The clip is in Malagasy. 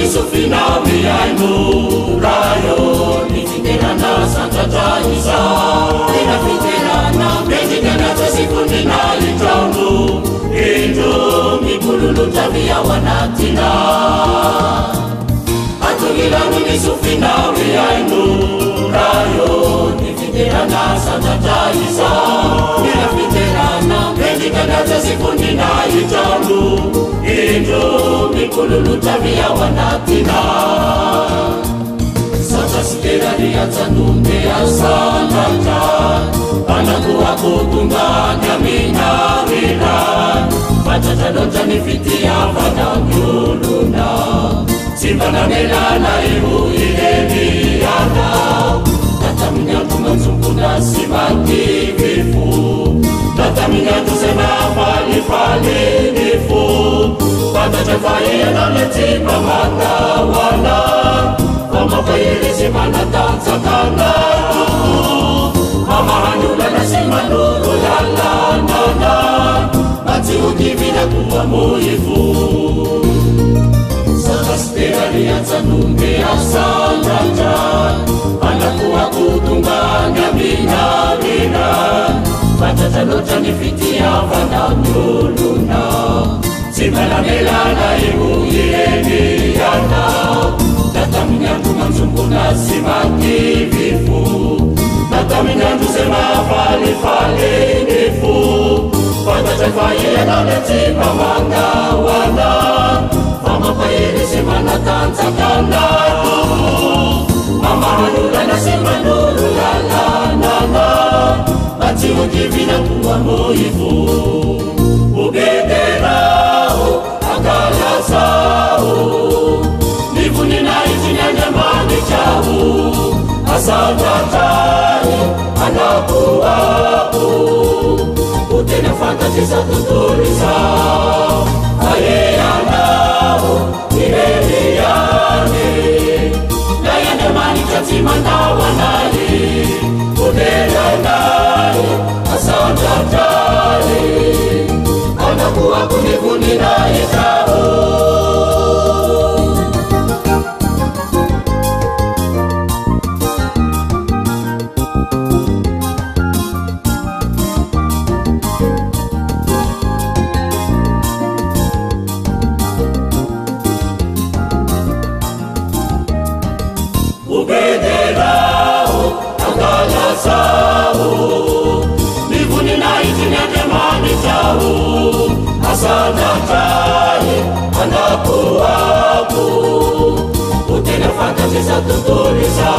nisufinawiaino rayo nifiterana santajaisa inafiterana mejiganatasifundina itangu injo mikululutavia wanatina atugilanu nisufinawiaino rayo nifiterana santajaisa inafiterana mejiganatasifundina itangu injo mikululutavia wanatina sasa sikeraria tanumbe asandata anakuwa kutunganya minawira matatadota nifitia vananyuluna simbananelana ihu ileliana tataminyatumanzunguna simakivifu tataminyatuzema falifalinifu patatafaiya naletima manawana Mamapayirizimana tanzakanatu Mamahanyula nasimanuru lalanana Matiudivina kuwa muifu Sakasperaria tanumbe asandata Anakuwa kutunganya minamina Patatalota nifitia vananyuluna Simelamelana ihu ileniana Nataminyandu manzunguna simakivifu Nataminyandu sema falifalinifu Patatafaiya naletima mangawana Mamapayiri sema natanzakanatu Mamahanyula nasimanuru lalanana Matiukivina kuwa muifu Ubederao akalasao Nivunina izinyanyamani chahu Asantatai anakuwaku Utena fantasiza tuturiza Ayeyanao ireliane Nayanyamani katimandawanai Udelanai asantatai Anakuwaku nivunina izahu Ubederao akalasao Nivunina izinyanyamani chahu Asantatai anakuwaku Utena fantasiza tuturiza